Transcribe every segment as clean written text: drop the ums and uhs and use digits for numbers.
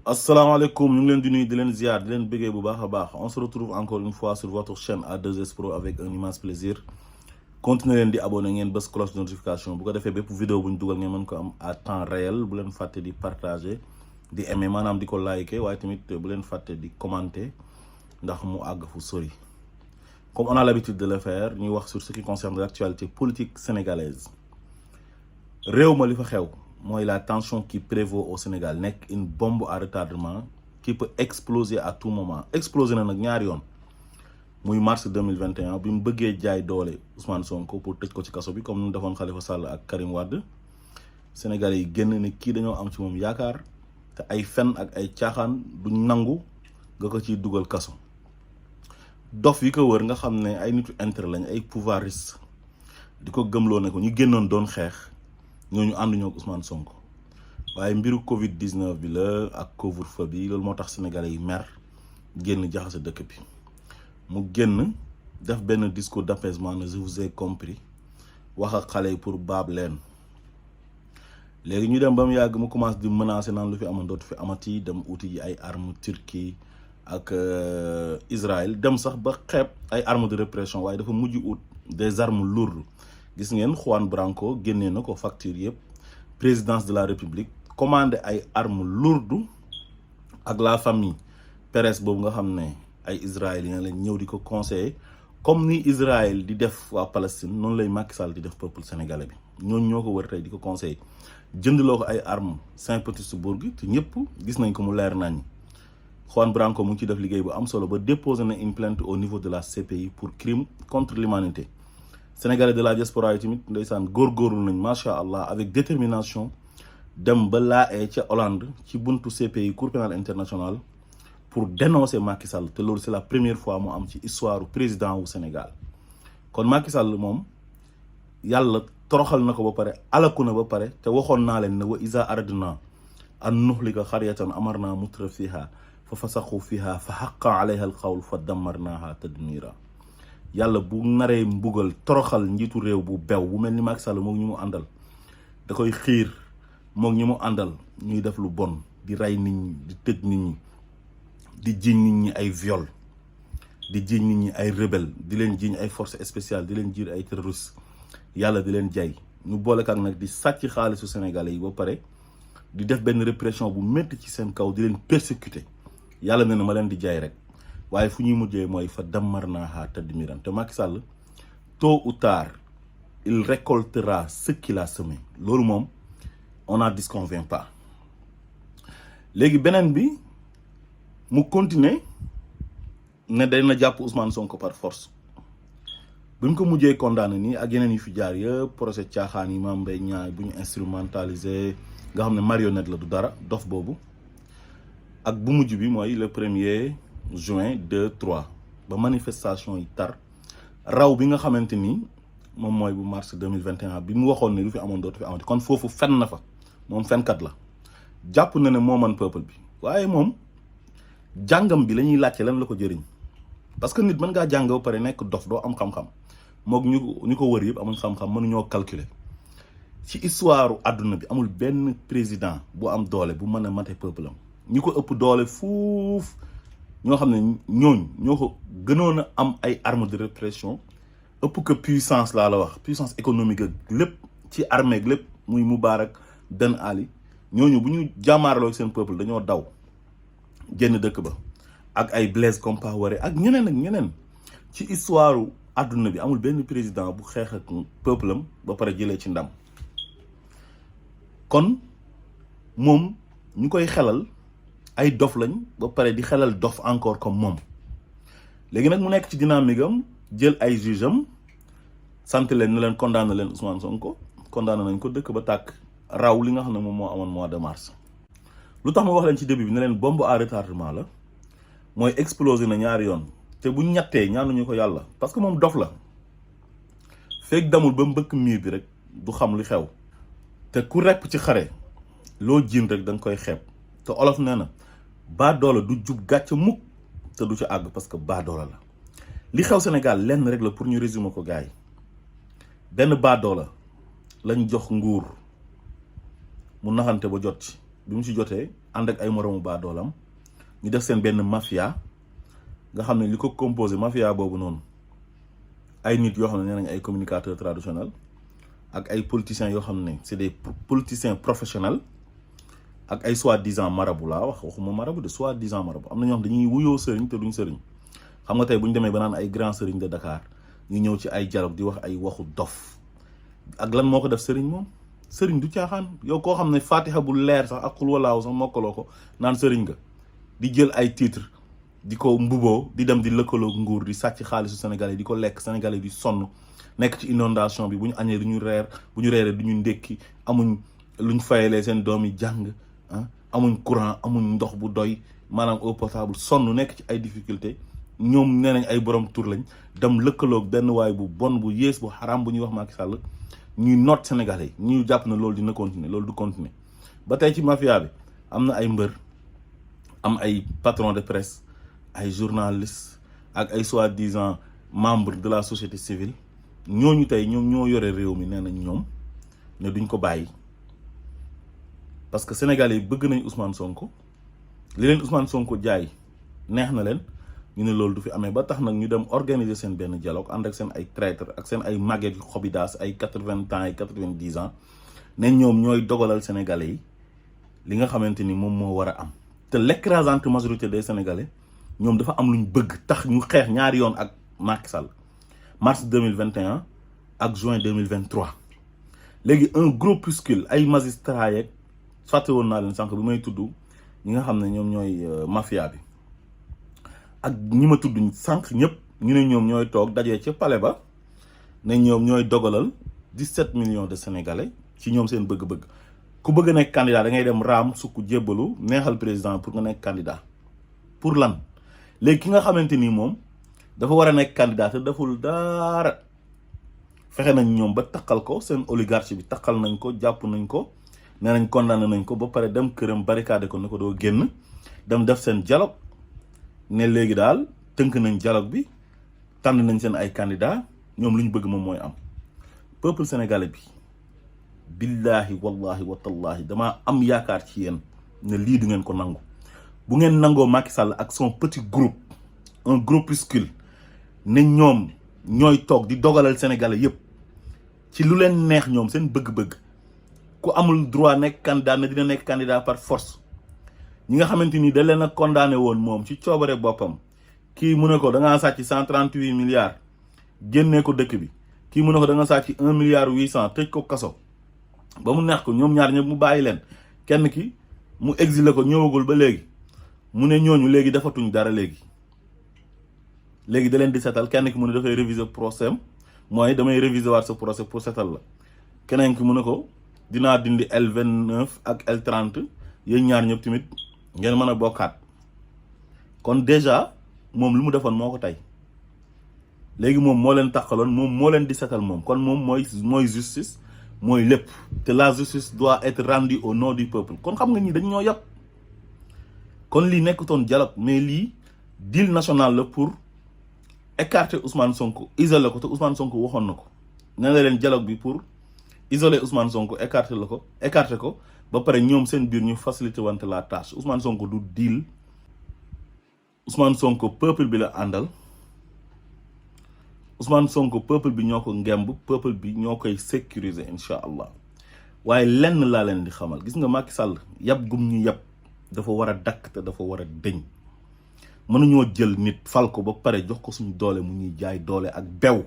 asalaamaaleykum ñu ngi leen di nuyu di leen ziar di leen bëggee bu baax a baax on se retrouve encore une fois sur votre chaîne A2S Pro avec un immense plaisir continuez leen di abonné ngeen bës cloche de notification bu ko defee bépp vidéo bu ñu dugal ngeen mën ko am à temps réel bu leen fàtte di partager di aimer maanaam di ko liker waaye tamit bu leen fàtte di commenter ndax mu àgg fu sori comme on a l'habitude de le faire ñuy wax sur ce qui concerne l'actualité politique sénégalaise réew ma li fa xew mooy la tension qui prévaut au Sénégal nekk une bombe à retardement qui peut exploser à tout moment exploser na nag ñaari yoon muy mars 2021 bi mu bëggee jaay doole Ousmane Sonko pour tëj ko ci kaso bi comme ni mu defoon Khalifa Sall ak Karim Wade Sénégalais yi génn ne kii dañoo am ci moom yaakaar te ay fen ak ay caaxaan duñ nangu nga ko ciy dugal kaso dof yi ko wër nga xam ne ay nitu intérêt lañ ay pouvoiristes di ko gëmloo ne ko ñu génnoon doon xeex ñooñu ànduñoo ak Ousmane Sonko waaye mbiru Covid 19 bi la ak couvre-feu bi loolu moo tax sénégalais yi mer génn jaxase dëkk bi mu génn def benn discours d'apaisement ne je vous ai compris wax ak xale yi pour baab leen léegi ñu dem ba mu yàgg mu commencé di menacer naan lu fi amoon dootu fi amati dem uti ji ay armes Turquie ak Israël dem sax ba xeeb ay armes de répression waaye dafa mujj ut des armes lourdes. gis ngeen Juan Branco génnee na ko facture yëpp présidence de la République commandé ay armes lourdes ak la famille presse boobu nga xam ne ay israéliens lañ ñëw di ko conseiller comme ni Israël di def waa Palestine noonu lay Macky Sall di def peuple sénégalais bi ñooñu ñoo ko wër tey di ko conseiller jëndloo ko ay armes Saint-Pétersbourg te ñëpp gis nañ ko mu leer nañ Juan Branco mu ngi ci def liggéey bu am solo ba déposé na une plainte au niveau de la CPI pour crime contre l'humanité Sénégalais de la diaspora yi tamit ndeysaan góorgóorlu nañ macha allah avec détermination dem ba laa ca Hollande ci buntu CPI Cour pénale internationale pour dénoncer Macky Sall te loolu c'est la première fois mu am ci histoire président wu Sénégal kon Macky Sall moom yàlla toroxal na ko ba pare alaku na ba pare te waxoon naa leen ne wa isa aradna an nuhlika xaryatan amarna mutra fiha fa fasaxu fiha fa xaqa alayha alqawl fa dammarnaha tadmira yàlla bu naree mbugal toroxal njiitu réew bu bew bu mel ni Macky Sall moog ñu mu àndal da koy xiir moog ñu mu àndal ñuy def lu bon di rey nit ñi di tëj nit ñi di jiiñ nit ñi ay viol di jiiñ nit ñi ay rebelle di leen jiiñ ay forces spéciales di leen jiir ay terroristes yàlla di leen jay ñu boole ak nag di sàcc xaalisu sénégalais yi ba pare di def benn répression bu métti ci seen kaw di leen persécuter yàlla ne na ma leen di jaay rek waaye fu ñuy mujjee mooy fa dammarnaha tadmiran te Macky Sall tôt ou tard il récoltera ce qu'il a semé loolu moom on n'en disconvient pas léegi beneen bi mu continuer ne dana jàpp Ousmane Sonko par force bu ñu ko mujjee condamné nii ak yeneen yu fi jaar yëpp procès caaxaan yi Mame Mbaye Niang bu ñu instrumentalisé nga xam ne marionnette la du dara dof boobu ak bu mujj bi mooy le 1er juin 2-3 ba manifestation yi tar raw bi nga xamante ni moom mooy bu mars 2021 bi mu waxoon ne lu fi amoon dootu fi amati kon foofu fen na fa moom fenkat la jàpp na ne moo man peuple bi waaye moom jàngam bi la ñuy laajte lan la ko jëriñ parce que nit mën ngaa jàng ba pare nekk dof doo am xam-xam moog ñu ko wër yëpp amuñ xam-xam mënuñoo calculer ci histoire àdduna bi amul benn président bu am doole bu mën a mate peuple am ñi ko ëpp doole fuuf ñoo xam ne ñoo ko gënoon a am ay armes de répression ëpp que puissance laa la wax puissance économique ak lépp ci armée ak lépp muy Moubarak Ben Ali ñooñu bu ñu jàmmaarloo ak seen peuple dañoo daw génn dëkk ba ak ay Blaise Compaoré ak ñeneen ci histoire àdduna bi amul benn président bu xeex ak peuple am ba pare jëlee ci ndam kon moom ñu koy xelal ay dof lañ ba pare di xelal dof encore comme moom léegi nag mu nekk ci dynamique am jël ay juge am sant leen ne leen condamné leen Ousmane Sonko condamné nañ ko dëkk ba tàkk raw li nga xam ne moom moo amoon mois de mars lu tax ma wax leen ci début bi ne leen bombe à retardement la mooy exploser na ñaari yoon te bu ñettee ñaanuñu ko yàlla parce que moom dof la fekk damul ba mbëkk miir bi rek du xam li xew te ku repp ci xare loo jiin rek da nga koy xeeb te olof nee na baadoola du jub gàcc mukk te du ci àgg parce que baadoola la li xew Sénégal lenn rek la pour ñu résumer ko gars yi benn baadoola lañ jox nguur mu naxante ba jot ci bi mu ci jotee ànd ak ay moroomu baadoolam ñu def seen benn mafia nga xam ne li ko composé mafia boobu noonu ay nit yoo xam ne nee nañ ay communicateurs traditionnels ak ay politiciens yoo xam ne c'est des politiciens professionnels ak ay soi-disant marabout laa waxuma marabout de soi-disant marabout am na ñoo xam dañuy wuyoo sëriñ te duñ sëriñ xam nga tey bu ñu demee ba naan ay grand sëriñ de Dakar ñu ñëw ci ay dialogue di wax ay waxu dof ak lan moo ko def sëriñ moom sëriñ du caaxaan yow koo xam ne fatiha bu leer sax ak xul walaaw sax mokkaloo ko naan sëriñ nga di jël ay titre di ko mbuboo di dem di lëkkaloo nguur di sàcc xaalisu sénégalais di ko lekk sénégalais di sonn nekk ci inondation bi bu ñu añee du ñu reer bu ñu reeree du ñu ndékki amuñ luñ fayalee seen doom yi jàng amuñ courant amuñ ndox bu doy maanaam eau potable sonn nekk ci ay difficulté ñoom nee nañ ay borom tur lañ dem lëkkaloog benn waay bu bon bu yées bu xaram bu ñuy wax Macky Sall ñuy noot sénégalais yi ñuy jàpp na loolu dina continuer loolu du continuer ba tey ci mafia bi am na ay mbër am ay patron de presse ay journalistes ak ay soi-disant membres de la société civile ñooñu tey ñoom ñoo yore réew mi nee nañ ñoom ne duñ ko bàyyi parce que sénégalais yi bëgg nañ Ousmane Sonko li leen Ousmane Sonko jaay neex na leen ñu ne loolu du fi amee ba tax nag ñu dem organiser seen benn dialogue ànd ak seen ay traître ak seen ay màgget yu xobidaas ay 80 ans ay 90 ans ne ñoom ñooy dogalal sénégalais yi li nga xamante ni moom moo war a am te l'écrasante majorité des sénégalais ñoom dafa am luñ bëgg tax ñu xeex ñaari yoon ak Macky Sall mars 2021 ak juin 2023 léegi un groupuscule ay magistrats yeeg fàtte woon naa leen sànq bi may tudd ñi nga xam ne ñoom ñooy mafia bi ak ñi ma tudd sànq ñëpp ñu ne ñoom ñooy toog dajee ca palais ba ne ñoom ñooy dogalal 17 millions de sénégalais ci ñoom seen bëgg-bëgg ku bëgg a nekk candidat da ngay dem raam sukk jébbalu neexal président pour nga nekk candidat pour lan léegi ki nga xamante ni moom dafa war a nekk candidat te deful dara fexe nañ ñoom ba takkal ko seen oligarchie bi takkal nañ ko jàpp nañ ko nee nañ condamné nañ ko ba pare dem këram barricade ko ne ko doo génn dem def seen dialogue ne léegi daal tënk nañ dialogue bi tànn nañ seen ay candidat ñoom lu ñu bëgg moom mooy am peuple sénégalais bi billahi wallahi watallahi damaa am yaakaar ci yéen ne lii du ngeen ko nangu bu ngeen nangoo Macky Sall ak son petit groupe un groupuscule ne ñoom ñooy toog di dogalal sénégalais yépp ci lu leen neex ñoom seen bëgg-bëgg ku amul droit nekk candidat ne dina nekk candidat par force ñi nga xamante ni da leen a condamné woon moom ci coobare boppam kii mu ne ko da ngaa sàcc 138 milliards génnee ko dëkk bi kii mu ne ko da nga sàcc 1 milliard 800 tëj ko kaso ba mu neex ko ñoom ñaar ñëpp mu bàyyi leen kenn ki mu exilé ko ñëwagul ba léegi mu ne ñooñu léegi defatuñ dara léegi da leen di setal kenn ki mu ne dafay réviser procès am mooy damay réviser waat sa procès pour setal la keneen ki mu ne ko dinaa dindi L29 ak L30 yéen ñaar ñëpp tamit ngeen mën a bokkaat kon déjà moom lu mu defoon moo ko tey léegi moom moo leen taxaloon moom moo leen di setal moom kon moom mooy justice mooy lépp te la justice doit être rendue au nom du peuple kon xam nga ñi dañ ñoo yàpp kon lii nekkutoon dialogue mais lii deal national la pour écarter Ousmane Sonko isoler ko te Ousmane Sonko waxoon na ko nee na leen dialogue bi pour isoler Ousmane Sonko écarter ko ba pare ñoom seen biir ñu faciliter wante la tâche Ousmane Sonko du deal Ousmane Sonko peuple bi la àndal Ousmane Sonko peuple bi ñoo ko ngemb peuple bi ñoo koy sécuriser incha allah waaye lenn laa leen di xamal gis nga Macky Sall yab gum ñu yab dafa war a dakk te dafa war a dëñ mënuñoo jël nit fal ko ba pare jox ko suñu doole mu ñuy jaay doole ak bew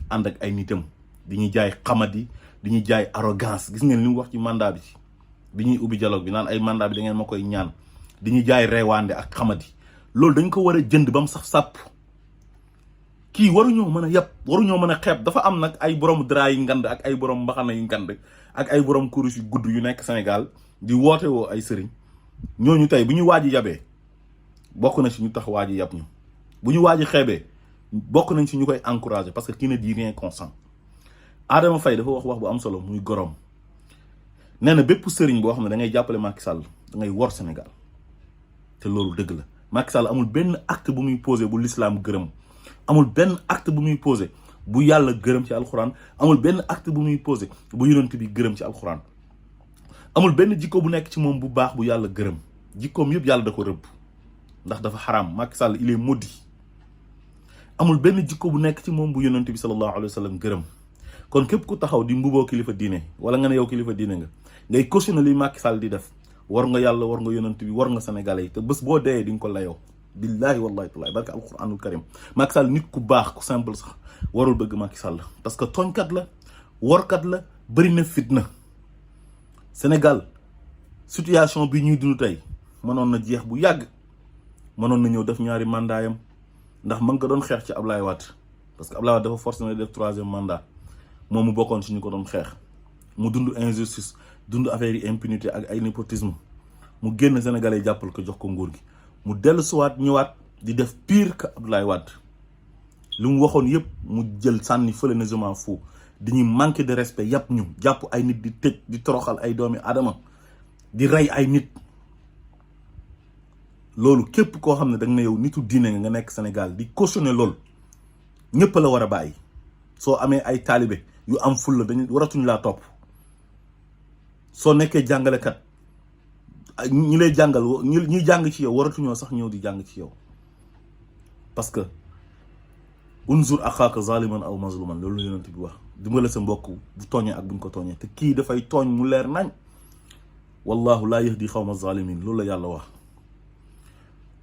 ànd ak ay nitam di ñuy jaay xamadi di ñuy jaay arrogance gis ngeen li mu wax ci mandat bi ñuy ubbi dialogue bi naan ay mandat bi da ngeen ma koy ñaan di ñuy jaay reewaande ak xamadi loolu dañ ko war a jënd ba mu saf sàpp kii waruñoo mën a yab waruñoo mën a xeeb dafa am nag ay borom dra yi ngand ak ay borom mbaxana yu ngand ak ay borom kurus yu gudd yu nekk Sénégal di woote woo ay sëriñ ñooñu tey bu ñu waaji yabee bokk na ci ñu tax waaji yab ñu bu ñu waaji xeebee bokk nañ ci ñu koy encourager parce que qui ne dit rien consent Adama Faye dafa wax bu am solo muy gorom nee na bépp sëriñ boo xam ne da ngay jàppale Macky Sall da ngay wor Sénégal te loolu dëgg la Macky Sall amul benn acte bu muy posé bu l'islam gërëm amul benn acte bu muy posé bu yàlla gërëm ci alxuraan amul benn acte bu muy posé bu yonent bi gërëm ci alxuraan amul benn jikko bu nekk ci moom bu baax bu yàlla gërëm jikkoom yëpp yàlla da ko rëbb ndax dafa xaraam Macky Sall il est maudit amul benn jikko bu nekk ci moom bu yonent bi sallallahu alayhi wa sallam gërëm kon képp ku taxaw di mbuboo kilifa diine wala nga ne yow kilifa diine nga ngay cautionné li Macky Sall di def war nga yàlla war nga yonent bi war nga sénégalais yi te bés boo dee di nga ko layoo billahi wallahi taala barka alquranul karim Macky Sall nit ku baax ku simple sax warul bëgg Macky Sall parce que tooñkat la workat la bëri na fitna Sénégal situation bi ñuy dund tey mënoon na jeex bu yàgg mënoon na ñëw def ñaari mandaayam ndax ma nga ko doon xeex ci Ablaye Wade parce que Ablaye Wade dafa forcé na def 3e mandat moom mu bokkoon ci ñu ko doon xeex mu dund injustice dund affaire yi impunité ak ay népotisme mu génn sénégalais jàppal ko jox ko nguur gi mu dellu siwaat ñëwaat di def pire que Abdoulaye Wade li mu waxoon yëpp mu jël sànni fële na je m'en fous di ñu manquer de respect yàpp ñu jàpp ay nit di tëj di toroxal ay doomi adama di rey ay nit loolu képp koo xam ne da nga ne yow nitu diine nga nekk Sénégal di cautionner loolu ñëpp la war a bàyyi soo amee ay taalibe yu am fulla dañu waratuñ laa topp soo nekkee jàngalekat ñi lay jàngal ñi jàng ci yow waratuñoo sax ñëw di jàng ci yow parce que unzur axaaka zaliman aw mazluman loolu la yonent bi wax dimbale sa mbokk bu tooñee ak buñ ko tooñee te kii dafay tooñ mu leer nañ wallahu laa yahdi xawma zalimin loolu la yàlla wax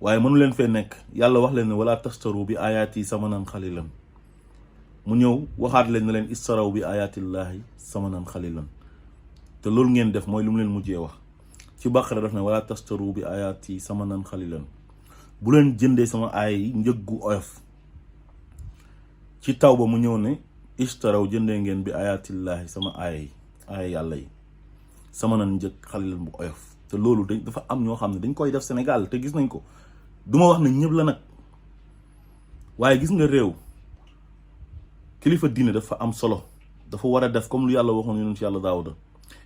waaye mënu leen fee nekk yàlla wax leen ne wala tashtaru bi ayaati samanan xalilan mu ñëw waxaat leen ne leen istaraw bi ayatillahi samanan xalilan te loolu ngeen def mooy lu mu leen mujjee wax ci Baqara daf ne wala tashtaru bi ayati samanan xalilan bu leen jëndee sama aay yi njëggu oyof ci taw ba mu ñëw ne istaraw jëndee ngeen bi ayatillahi sama aay yàlla yi samanan njëg xalilan bu oyof te loolu dafa am ñoo xam ne dañ koy def Sénégal te gis nañ ko duma wax ne ñëpp la nag waaye gis nga réew kilifa diine dafa am solo dafa war a def comme lu yàlla waxoon yonent yàlla daawuda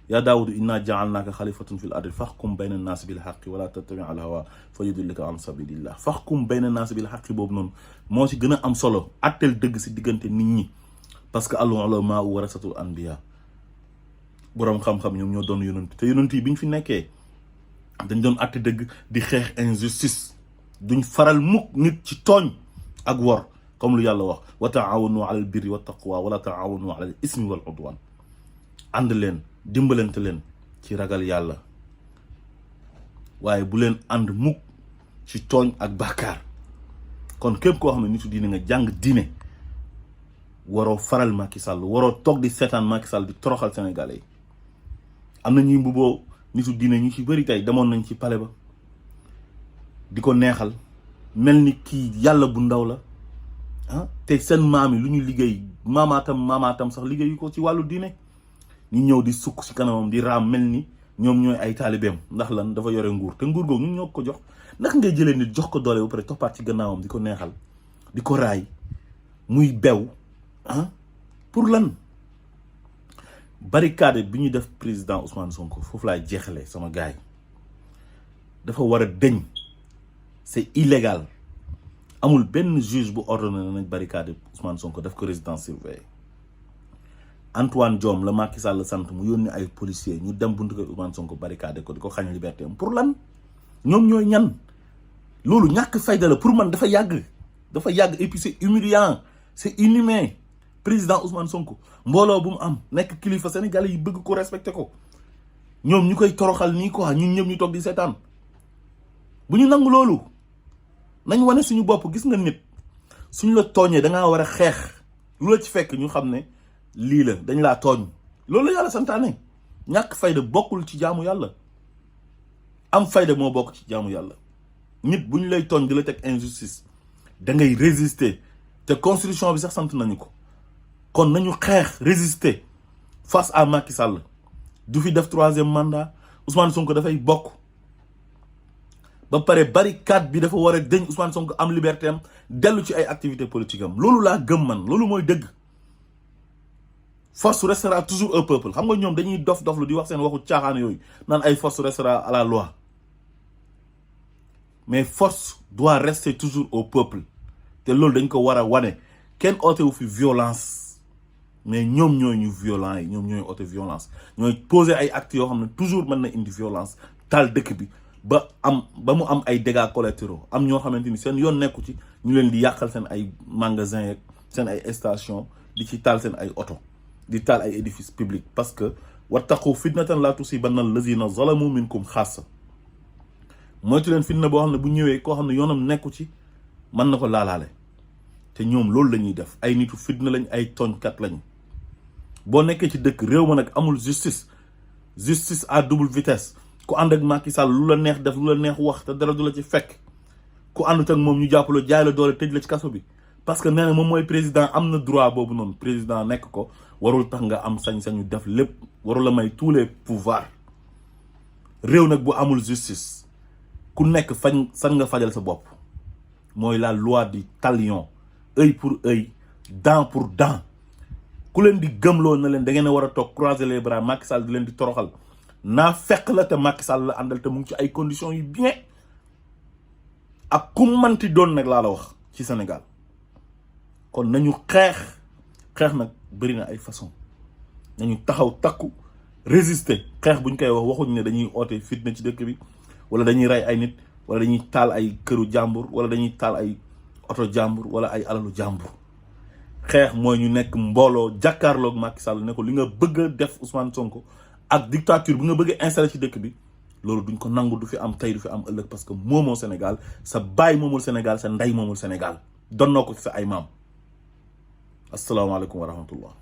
yaa daawudu inna jaalnaaka xalifatun fil ardi faxkum bayna naasi bil xaqi wala tattabi al hawa fa yudillaka an sabilillah faxkum bayna naasi bil xaqi boobu noonu moo ci gën a am solo atteel dëgg si diggante nit ñi parce que al ulamaa warasatul anbiya boroom xam-xam ñoom ñoo doon yonent te yonent yi bi ñu fi nekkee dañ doon atte dëgg di xeex injustice duñ faral mukk nit ci tooñ ak wor comme lu yàlla wax wa taawanu alal birri wa taqwa wala taawanu alal ismi wal udwan ànd leen dimbalante leen ci ragal yàlla waaye bu leen ànd mukk ci tooñ ak bàkkaar kon képp koo xam ne nitu diine nga jàng diine waroo faral Macky Sall waroo toog di seetaan Macky Sall di toroxal sénégalais yi am na ñuy mbuboo nitu diine ñu ci bëri tey demoon nañ ci palais ba di ko neexal mel ni kii yàlla bu ndaw la ah te seen maam yi lu ñu liggéey maamaatam sax liggéeyu ko ci wàllu diine ñu ñëw di sukk ci kanamam di raam mel ni ñoom ñooy ay taalibeem ndax lan dafa yore nguur te nguur googu ñun ñoo ko jox ndax ngay jëlee nit jox ko doole ba pare toppaat ci gannaawam di ko neexal di ko raay muy bew ah pour lan barricade bi ñu def président Ousmane Sonko foofu laay jeexalee sama gaay dafa war a dëñ c'est illégal amul benn juge bu ordonné nañ barricade Ousmane Sonko def ko résidence surveillée Antoine Diome la Macky Sall sant mu yónni ay policiers ñu dem buntu ko Ousmane Sonko barricade ko di ko xañ liberté am pour lan ñoom ñooy ñan loolu ñàkk fayda la pour man dafa yàgg et puis c'est humiliant c'est inhumain président Ousmane Sonko mbooloo bu mu am nekk kilifa sénégalais yi bëgg ko respecté ko ñoom ñu koy toroxal nii quoi ñun ñëpp ñu toog di seetaan bu ñu nangu loolu nañ wane suñu bopp gis nga nit suñu la tooñee dangaa war a xeex lu la ci fekk ñu xam ne lii la dañ laa tooñ loolu la yàlla santaane ñàkk fayda bokkul ci jaamu yàlla am fayda moo bokk ci jaamu yàlla nit bu ñu lay tooñ di la teg injustice da ngay résister te constitution bi sax sant nañu ko kon nañu xeex résister face à Macky Sall du fi def 3e mandat Ousmane Sonko dafay bokk ba pare barricade bi dafa war a deñ Ousmane Sonko am liberté am dellu ci ay activité politique am loolu laa gëm man loolu mooy dëgg force restera toujours au peuple xam nga ñoom dañuy dof lu di wax seen waxu caaxaan yooyu naan ay force restera à la loi mais force doit rester toujours au peuple te loolu dañ ko war a wane kenn ootewu fi violence mais ñoom ñooy ñu violent yi ñoom ñooy auto violence ñooy poser ay actes yoo xam ne toujours mën na indi violence taal dëkk bi ba mu am ay dégâts collatéraux am ñoo xamante ni seen yoon nekku ci ñu leen di yàqal seen ay magasin yeeg seen ay station di ci taal seen ay oto di taal ay édifices publics parce que wattaqu fitnatan laa tusiibanna allazina zalamu minkum xaassa moytu leen fitna boo xam ne bu ñëwee koo xam ne yoonam nekku ci mën na ko laalaale te ñoom loolu la ñuy def ay nitu fitna lañ ay tooñkat lañ boo nekkee ci dëkk réew ma nag amul justice à double vitesse ku ànd ak Macky Sall lu la neex def lu la neex wax te dara du la ci fekk ku àndut ak moom ñu jàppaloo jaay la doole tëj la ci kaso bi parce que nee na moom mooy président am na droit boobu noonu président nekk ko warul tax nga am sañ-sañu def lépp warul la may tous les pouvoirs réew nag bu amul justice ku nekk san nga fajal sa bopp mooy la loi du talion œil pour œil dent pour dent ku leen di gëmloo na leen da ngeen a war a toog croiser les bras Macky Sall di leen di toroxal naa fekk la te Macky Sall la àndal te mu ngi ci ay conditions yu bien ak ku manti doon nag laa la wax ci Sénégal kon nañu xeex nag bëri na ay façon nañu taxaw takku résister xeex buñ koy wax waxuñ ne dañuy oote fitna ci dëkk bi wala dañuy rey ay nit wala dañuy taal ay këru jàmbur wala dañuy taal ay oto jàmbur wala ay alalu jàmbur xeex mooy ñu nekk mbooloo jàkkaarloog Macky Sall ne ko li nga bëgg a def Ousmane Sonko ak dictature bi nga bëgg a installé ci dëkk bi loolu duñ ko nangu du fi am tey du fi am ëllëg parce que moomoo Sénégal sa baay moomul Sénégal sa ndey moomul Sénégal donnoo ko ci sa ay maam asalaamaaleykum wa rahmatullah